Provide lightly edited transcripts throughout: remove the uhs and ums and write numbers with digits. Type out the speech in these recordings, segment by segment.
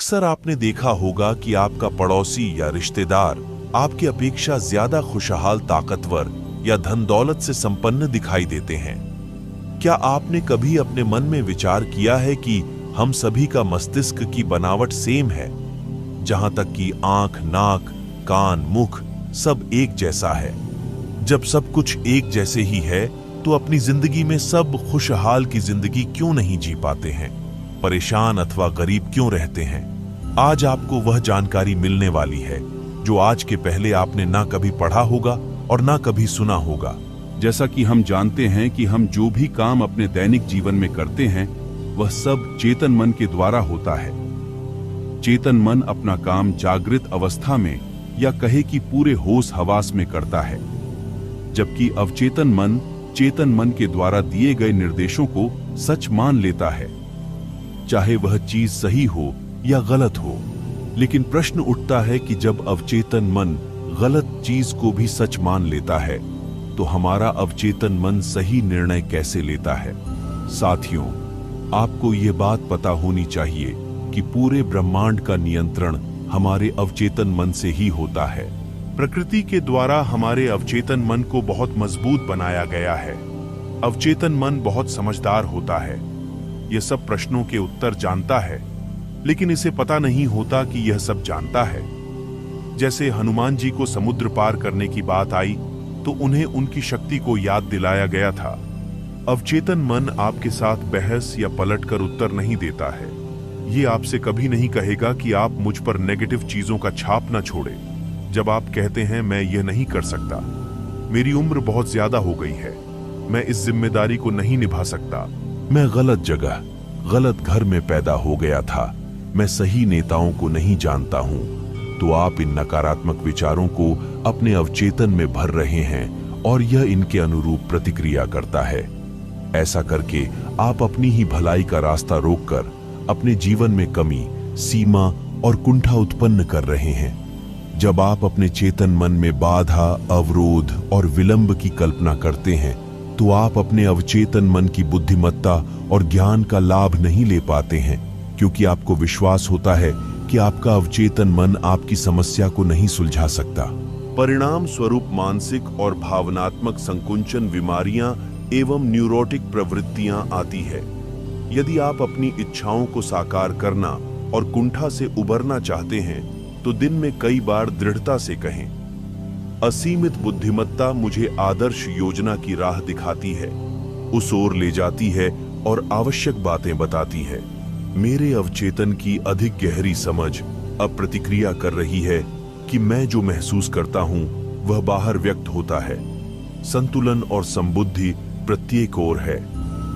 अक्सर आपने देखा होगा कि आपका पड़ोसी या रिश्तेदार आपकी अपेक्षा ज्यादा खुशहाल, ताकतवर या धन दौलत से संपन्न दिखाई देते हैं। क्या आपने कभी अपने मन में विचार किया है कि हम सभी का मस्तिष्क की बनावट सेम है? जहां तक कि आंख, नाक, कान, मुख सब एक जैसा है। जब सब कुछ एक जैसे ही है तो अपनी जिंदगी में सब खुशहाल की जिंदगी क्यों नहीं जी पाते हैं? परेशान अथवा गरीब क्यों रहते हैं? आज आपको वह जानकारी मिलने वाली है जो आज के पहले आपने ना कभी पढ़ा होगा और ना कभी सुना होगा। जैसा कि हम जानते हैं कि हम जो भी काम अपने दैनिक जीवन में करते हैं वह सब चेतन मन के द्वारा होता है। चेतन मन अपना काम जागृत अवस्था में या कहे कि पूरे होश हवास में करता है, जबकि अवचेतन मन चेतन मन के द्वारा दिए गए निर्देशों को सच मान लेता है, चाहे वह चीज सही हो या गलत हो। लेकिन प्रश्न उठता है कि जब अवचेतन मन गलत चीज को भी सच मान लेता है तो हमारा अवचेतन मन सही निर्णय कैसे लेता है? साथियों, आपको ये बात पता होनी चाहिए कि पूरे ब्रह्मांड का नियंत्रण हमारे अवचेतन मन से ही होता है। प्रकृति के द्वारा हमारे अवचेतन मन को बहुत मजबूत बनाया गया है। अवचेतन मन बहुत समझदार होता है। यह सब प्रश्नों के उत्तर जानता है, लेकिन इसे पता नहीं होता कि यह सब जानता है। जैसे हनुमान जी को समुद्र पार करने की बात आई तो उन्हें उनकी शक्ति को याद दिलाया गया था। अवचेतन मन आपके साथ बहस या पलटकर उत्तर नहीं देता है। ये आपसे कभी नहीं कहेगा कि आप मुझ पर नेगेटिव चीजों का छाप न छोड़े। जब आप कहते हैं मैं यह नहीं कर सकता, मेरी उम्र बहुत ज्यादा हो गई है, मैं इस जिम्मेदारी को नहीं निभा सकता, मैं गलत जगह गलत घर में पैदा हो गया था, मैं सही नेताओं को नहीं जानता हूं, तो आप इन नकारात्मक विचारों को अपने अवचेतन में भर रहे हैं और यह इनके अनुरूप प्रतिक्रिया करता है। ऐसा करके आप अपनी ही भलाई का रास्ता रोककर अपने जीवन में कमी, सीमा और कुंठा उत्पन्न कर रहे हैं। जब आप अपने चेतन मन में बाधा, अवरोध और विलंब की कल्पना करते हैं तो आप अपने अवचेतन मन की बुद्धिमत्ता और ज्ञान का लाभ नहीं ले पाते हैं, क्योंकि आपको विश्वास होता है कि आपका अवचेतन मन आपकी समस्या को नहीं सुलझा सकता। परिणाम स्वरूप मानसिक और भावनात्मक संकुचन, बीमारियां एवं न्यूरोटिक प्रवृत्तियां आती है। यदि आप अपनी इच्छाओं को साकार करना और कुंठा से उबरना चाहते हैं तो दिन में कई बार दृढ़ता से कहें, असीमित बुद्धिमत्ता मुझे आदर्श योजना की राह दिखाती है, उस ओर ले जाती है और आवश्यक बातें बताती है। मेरे अवचेतन की अधिक गहरी समझ अब प्रतिक्रिया कर रही है कि मैं जो महसूस करता हूं वह बाहर व्यक्त होता है। संतुलन और संबुद्धि प्रत्येक ओर है।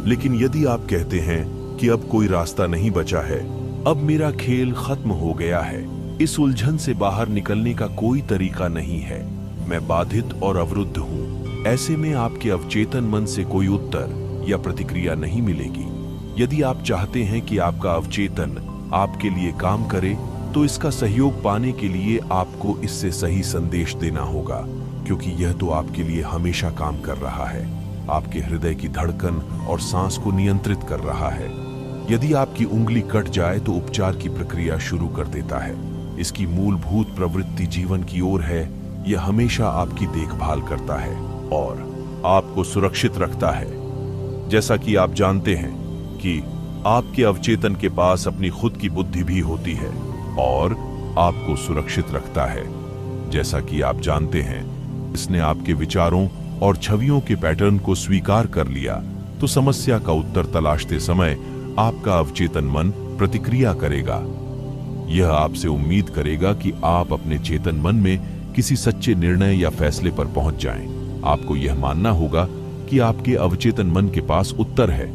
लेकिन यदि आप कहते हैं कि अब कोई रास्ता नहीं बचा है, अब मेरा खेल खत्म हो गया है, इस उलझन से बाहर निकलने का कोई तरीका नहीं है, मैं बाधित और अवरुद्ध हूं, ऐसे में आपके अवचेतन मन से कोई उत्तर या प्रतिक्रिया नहीं मिलेगी। यदि आप चाहते हैं कि आपका अवचेतन आपके लिए काम करे तो इसका सहयोग पाने के लिए आपको इससे सही संदेश देना होगा, क्योंकि यह तो आपके लिए हमेशा काम कर रहा है, आपके हृदय की धड़कन और सांस को नियंत्रित कर रहा है। यदि आपकी उंगली कट जाए तो उपचार की प्रक्रिया शुरू कर देता है। इसकी मूलभूत प्रवृत्ति जीवन की ओर है, यह हमेशा आपकी देखभाल करता है और आपको सुरक्षित रखता है। जैसा कि आप जानते हैं कि आपके अवचेतन के पास अपनी खुद की बुद्धि भी होती है और आपको सुरक्षित रखता है। जैसा कि आप जानते हैं, इसने आपके विचारों और छवियों के पैटर्न को स्वीकार कर लिया तो समस्या का उत्तर तलाशते समय आपका अवचेतन मन प्रतिक्रिया करेगा। यह आपसे उम्मीद करेगा कि आप अपने चेतन मन में किसी सच्चे निर्णय या फैसले पर पहुंच जाएं। आपको यह मानना होगा कि आपके अवचेतन मन के पास उत्तर है,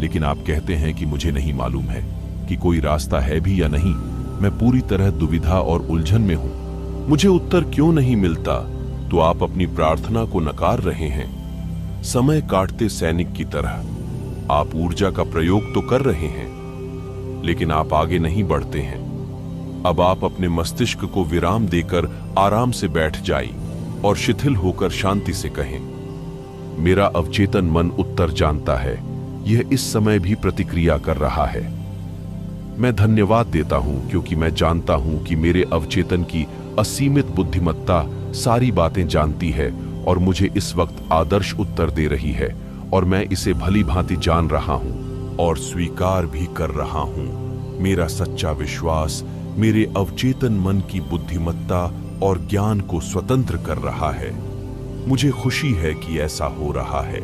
लेकिन आप कहते हैं कि मुझे नहीं मालूम है कि कोई रास्ता है भी या नहीं, मैं पूरी तरह दुविधा और उलझन में हूं, मुझे उत्तर क्यों नहीं मिलता? तो आप अपनी प्रार्थना को नकार रहे हैं। समय काटते सैनिक की तरह आप ऊर्जा का प्रयोग तो कर रहे हैं, लेकिन आप आगे नहीं बढ़ते हैं। अब आप अपने मस्तिष्क को विराम देकर आराम से बैठ जाइए और शिथिल होकर शांति से कहें, मेरा अवचेतन मन उत्तर जानता है, यह इस समय भी प्रतिक्रिया कर रहा है। मैं धन्यवाद देता हूं क्योंकि मैं जानता हूं कि मेरे अवचेतन की असीमित बुद्धिमत्ता सारी बातें जानती है और मुझे इस वक्त आदर्श उत्तर दे रही है, और मैं इसे भली भांति जान रहा हूं और स्वीकार भी कर रहा हूं। मेरा सच्चा विश्वास मेरे अवचेतन मन की बुद्धिमत्ता और ज्ञान को स्वतंत्र कर रहा है। मुझे खुशी है कि ऐसा हो रहा है।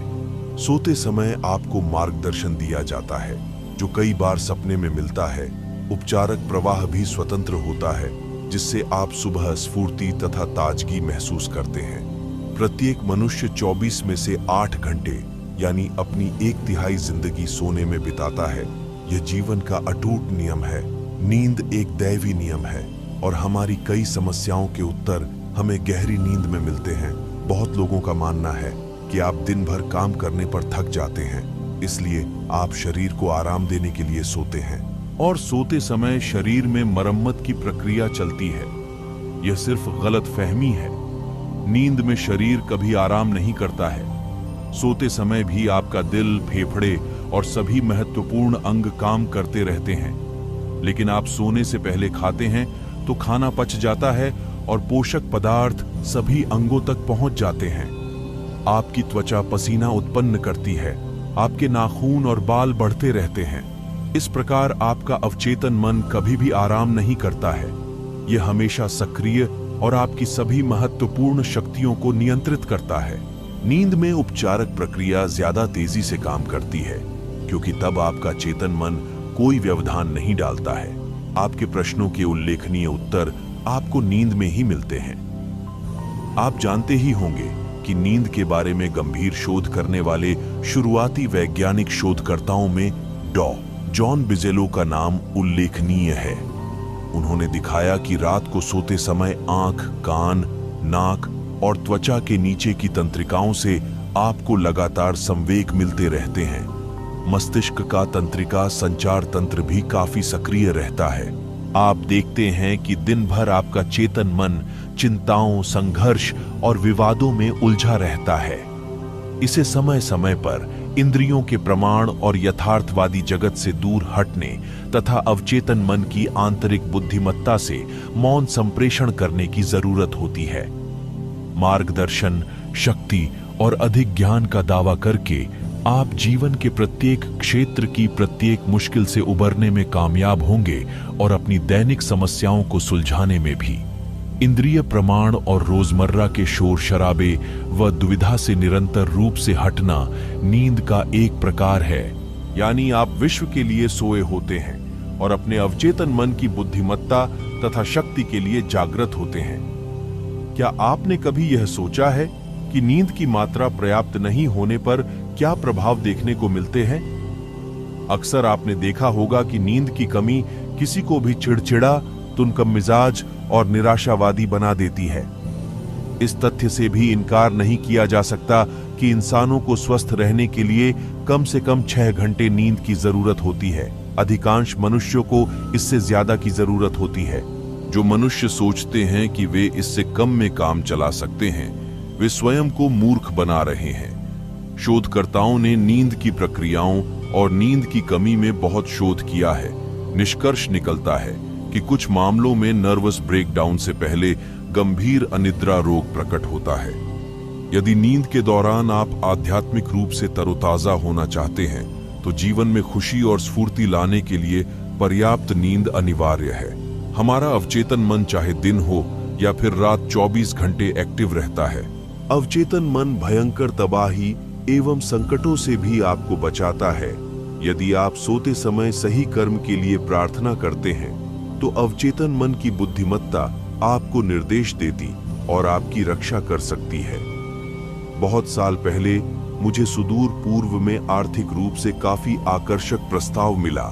सोते समय आपको मार्गदर्शन दिया जाता है जो कई बार सपने में मिलता है। उपचारक प्रवाह भी स्वतंत्र होता है जिससे आप सुबह स्फूर्ति तथा ताजगी महसूस करते हैं। प्रत्येक मनुष्य 24 में से 8 घंटे यानी अपनी 1/3 जिंदगी सोने में बिताता है। यह जीवन का अटूट नियम है। नींद एक दैवी नियम है और हमारी कई समस्याओं के उत्तर हमें गहरी नींद में मिलते हैं। बहुत लोगों का मानना है कि आप दिन भर काम करने पर थक जाते हैं, इसलिए आप शरीर को आराम देने के लिए सोते हैं, और सोते समय शरीर में मरम्मत की प्रक्रिया चलती है। यह सिर्फ गलतफहमी है। नींद में शरीर कभी आराम नहीं करता है। सोते समय भी आपका दिल, फेफड़े और सभी महत्वपूर्ण अंग काम करते रहते हैं। लेकिन आप सोने से पहले खाते हैं तो खाना पच जाता है और पोषक पदार्थ सभी अंगों तक पहुंच जाते हैं। आपकी त्वचा पसीना उत्पन्न करती है, आपके नाखून और बाल बढ़ते रहते हैं। इस प्रकार आपका अवचेतन मन कभी भी आराम नहीं करता है। यह हमेशा सक्रिय और आपकी सभी महत्वपूर्ण शक्तियों को नियंत्रित करता है। नींद में उपचारक प्रक्रिया ज्यादा तेजी से काम करती है क्योंकि तब आपका चेतन मन कोई व्यवधान नहीं डालता है। आपके प्रश्नों के उल्लेखनीय उत्तर आपको नींद में ही मिलते हैं। आप जानते ही होंगे कि नींद के बारे में गंभीर शोध करने वाले शुरुआती वैज्ञानिक शोधकर्ताओं में डॉ. जॉन बिजेलो का नाम उल्लेखनीय है। उन्होंने दिखाया कि रात को सोते समय आंख, कान, नाक और त्वचा के नीचे की तंत्रिकाओं से आपको लगातार संवेग मिलते रहते हैं। मस्तिष्क का तंत्रिका संचार तंत्र भी काफी सक्रिय रहता है। आप देखते हैं कि दिन भर आपका चेतन मन चिंताओं, संघर्ष और विवादों में उलझा रहता है। इसे समय समय पर इंद्रियों के प्रमाण और यथार्थवादी जगत से दूर हटने तथा अवचेतन मन की आंतरिक बुद्धिमत्ता से मौन संप्रेषण करने की जरूरत होती है। मार्गदर्शन, शक्ति और अधिक ज्ञान का दावा करके आप जीवन के प्रत्येक क्षेत्र की प्रत्येक मुश्किल से उबरने में कामयाब होंगे और अपनी दैनिक समस्याओं को सुलझाने में भी। इंद्रिय प्रमाण और रोजमर्रा के शोर शराबे व दुविधा से निरंतर रूप से हटना नींद का एक प्रकार है। यानी आप विश्व के लिए सोए होते हैं और अपने अवचेतन मन की बुद्धिमत्ता तथा शक्ति के लिए जागृत होते हैं। क्या आपने कभी यह सोचा है कि नींद की मात्रा पर्याप्त नहीं होने पर क्या प्रभाव देखने को मिलते हैं? अक्सर आपने देखा होगा कि नींद की कमी किसी को भी चिड़चिड़ा, तुनकम मिजाज और निराशावादी बना देती है। इस तथ्य से भी इनकार नहीं किया जा सकता कि इंसानों को स्वस्थ रहने के लिए कम से कम 6 घंटे नींद की जरूरत होती है। अधिकांश मनुष्यों को इससे ज्यादा की जरूरत होती है। जो मनुष्य सोचते हैं कि वे इससे कम में काम चला सकते हैं, वे स्वयं को मूर्ख बना रहे हैं। शोधकर्ताओं ने नींद की प्रक्रियाओं और नींद की कमी में बहुत शोध किया है। निष्कर्ष निकलता है कि कुछ मामलों में नर्वस ब्रेकडाउन से पहले गंभीर अनिद्रा रोग प्रकट होता है। यदि नींद के दौरान आप आध्यात्मिक रूप से तरोताजा होना चाहते हैं तो जीवन में खुशी और स्फूर्ति लाने के लिए पर्याप्त नींद अनिवार्य है। हमारा अवचेतन मन चाहे दिन हो या फिर रात 24 घंटे एक्टिव रहता है। अवचेतन मन भयंकर तबाही एवं संकटों से भी आपको बचाता है। यदि आप सोते समय सही कर्म के लिए प्रार्थना करते हैं तो अवचेतन मन की बुद्धिमत्ता आपको निर्देश देती और आपकी रक्षा कर सकती है। बहुत साल पहले मुझे सुदूर पूर्व में आर्थिक रूप से काफी आकर्षक प्रस्ताव मिला,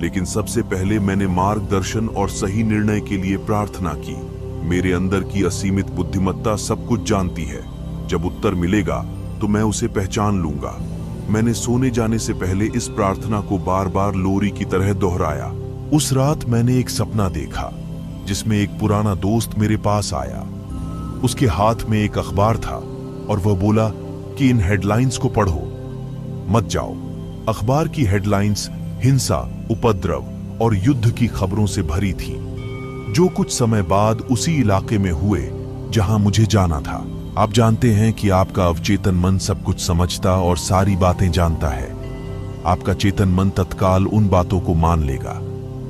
लेकिन सबसे पहले मैंने मार्गदर्शन और सही निर्णय के लिए प्रार्थना की। मेरे अंदर की असीमित बुद्धिमत्ता सब कुछ जानती है। जब उत्तर मिलेगा तो मैं उसे पहचान लूंगा। मैंने सोने जाने से पहले इस प्रार्थना को बार बार लोरी की तरह दोहराया। उस रात मैंने एक सपना देखा जिसमें एक पुराना दोस्त मेरे पास आया। उसके हाथ में एक अखबार था और वह बोला कि इन हेडलाइंस को पढ़ो, मत जाओ। अखबार की हेडलाइंस हिंसा, उपद्रव और युद्ध की खबरों से भरी थी, जो कुछ समय बाद उसी इलाके में हुए जहां मुझे जाना था। आप जानते हैं कि आपका अवचेतन मन सब कुछ समझता और सारी बातें जानता है। आपका चेतन मन तत्काल उन बातों को मान लेगा।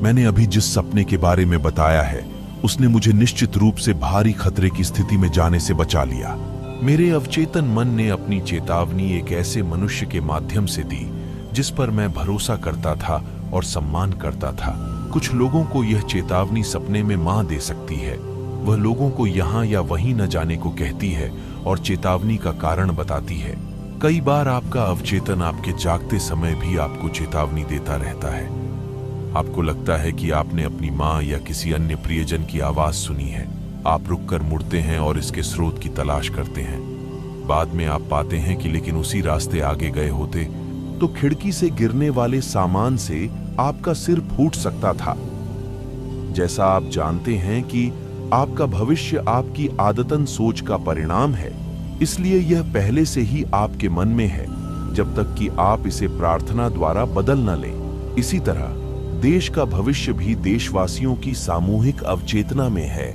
मैंने अभी जिस सपने के बारे में बताया है, उसने मुझे निश्चित रूप से भारी खतरे की स्थिति में जाने से बचा लिया। मेरे अवचेतन मन ने अपनी चेतावनी एक ऐसे मनुष्य के माध्यम से दी जिस पर मैं भरोसा करता था और सम्मान करता था। कुछ लोगों को यह चेतावनी सपने में मां दे सकती है। वह लोगों को यहां या वहीं न जाने को कहती है और चेतावनी का कारण बताती है। कई बार आपका अवचेतन आपके जागते समय भी आपको चेतावनी देता रहता है। आपको लगता है कि आपने अपनी मां या किसी अन्य प्रियजन की आवाज सुनी है। आप रुककर मुड़ते हैं और इसके स्रोत की तलाश करते हैं। बाद में आप पाते हैं कि लेकिन उसी रास्ते आगे गए होते तो खिड़की से गिरने वाले सामान से आपका सिर फूट सकता था। जैसा आप जानते हैं कि आपका भविष्य आपकी आदतन सोच का परिणाम है, इसलिए यह पहले से ही आपके मन में है, जब तक कि आप इसे प्रार्थना द्वारा बदल न लें। इसी तरह देश का भविष्य भी देशवासियों की सामूहिक अवचेतना में है।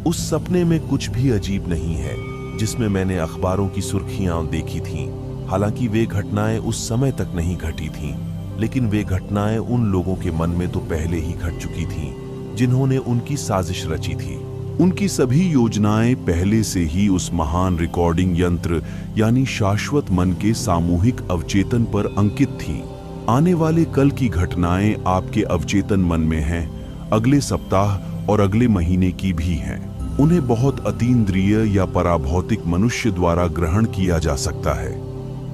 उस सपने में कुछ भी अजीब नहीं है जिसमें मैंने अखबारों की सुर्खियां देखी थीं। हालांकि वे घटनाएं उस समय तक नहीं घटी थीं, लेकिन वे घटनाएं उन लोगों के मन में तो पहले ही घट चुकी थीं जिन्होंने उनकी साजिश रची थी। उनकी सभी योजनाएं पहले से ही उस महान रिकॉर्डिंग यंत्र यानी शाश्वत मन के सामूहिक अवचेतन पर अंकित थीं। आने वाले कल की घटनाएं आपके अवचेतन मन में हैं, अगले सप्ताह और अगले महीने की भी हैं। उन्हें बहुत अतीन्द्रिय या पराभौतिक मनुष्य द्वारा ग्रहण किया जा सकता है।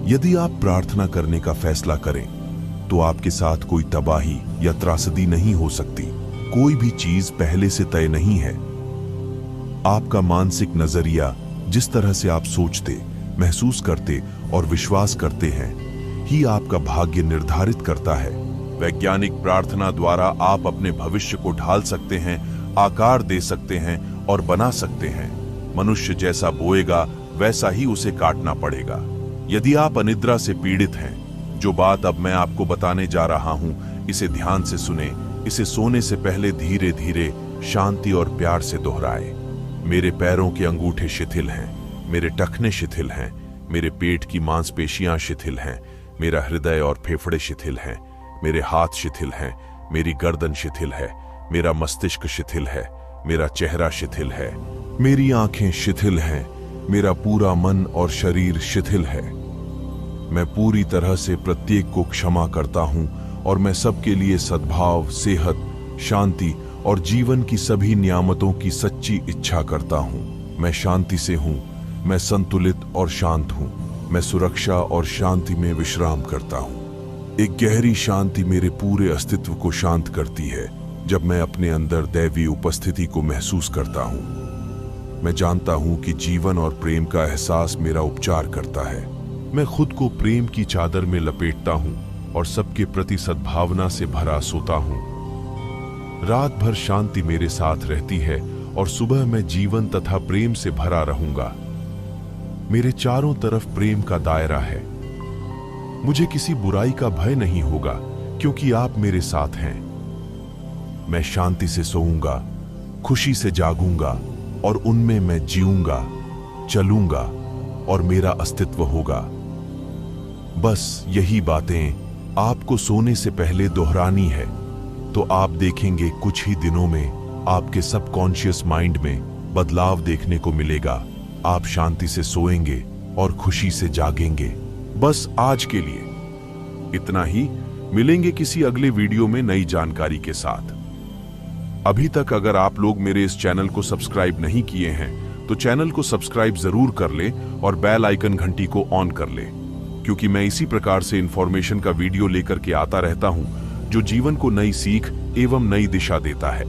यदि आप प्रार्थना करने का फैसला करें तो आपके साथ कोई तबाही या त्रासदी नहीं हो सकती। कोई भी चीज पहले से तय नहीं है। आपका मानसिक नजरिया, जिस तरह से आप सोचते, महसूस करते और विश्वास करते हैं, ही आपका भाग्य निर्धारित करता है। वैज्ञानिक प्रार्थना द्वारा आप अपने भविष्य को ढाल सकते हैं, आकार दे सकते हैं और बना सकते हैं। मनुष्य जैसा बोएगा वैसा ही उसे काटना पड़ेगा। यदि आप अनिद्रा से पीड़ित हैं, जो बात अब मैं आपको बताने जा रहा हूं, इसे ध्यान से सुने। इसे सोने से पहले धीरे धीरे शांति और प्यार से दोहराए। मेरे पैरों के अंगूठे शिथिल हैं, मेरे टखने शिथिल हैं, मेरे पेट की मांसपेशियां शिथिल हैं, मेरा हृदय और फेफड़े शिथिल हैं, मेरे हाथ शिथिल हैं, मेरी गर्दन शिथिल है, मेरा मस्तिष्क शिथिल है, मेरा चेहरा शिथिल है, मेरी आंखें शिथिल हैं, मेरा पूरा मन और शरीर शिथिल है। मैं पूरी तरह से प्रत्येक को क्षमा करता हूं और मैं सबके लिए सद्भाव, सेहत, शांति और जीवन की सभी नियामतों की सच्ची इच्छा करता हूं। मैं शांति से हूं, मैं संतुलित और शांत हूं, मैं सुरक्षा और शांति में विश्राम करता हूं। एक गहरी शांति मेरे पूरे अस्तित्व को शांत करती है जब मैं अपने अंदर दैवी उपस्थिति को महसूस करता हूं। मैं जानता हूं कि जीवन और प्रेम का एहसास मेरा उपचार करता है। मैं खुद को प्रेम की चादर में लपेटता हूं और सबके प्रति सद्भावना से भरा सोता हूं। रात भर शांति मेरे साथ रहती है और सुबह मैं जीवन तथा प्रेम से भरा रहूंगा। मेरे चारों तरफ प्रेम का दायरा है। मुझे किसी बुराई का भय नहीं होगा क्योंकि आप मेरे साथ हैं। मैं शांति से सोऊंगा, खुशी से जागूंगा और उनमें मैं जीऊंगा, चलूंगा और मेरा अस्तित्व होगा। बस यही बातें आपको सोने से पहले दोहरानी है, तो आप देखेंगे कुछ ही दिनों में आपके सबकॉन्शियस माइंड में बदलाव देखने को मिलेगा। आप शांति से सोएंगे और खुशी से जागेंगे। बस आज के लिए इतना ही। मिलेंगे किसी अगले वीडियो में नई जानकारी के साथ। अभी तक अगर आप लोग मेरे इस चैनल को सब्सक्राइब नहीं किए हैं तो चैनल को सब्सक्राइब जरूर कर ले और बेल आइकन घंटी को ऑन कर ले, क्योंकि मैं इसी प्रकार से इंफॉर्मेशन का वीडियो लेकर के आता रहता हूं जो जीवन को नई सीख एवं नई दिशा देता है।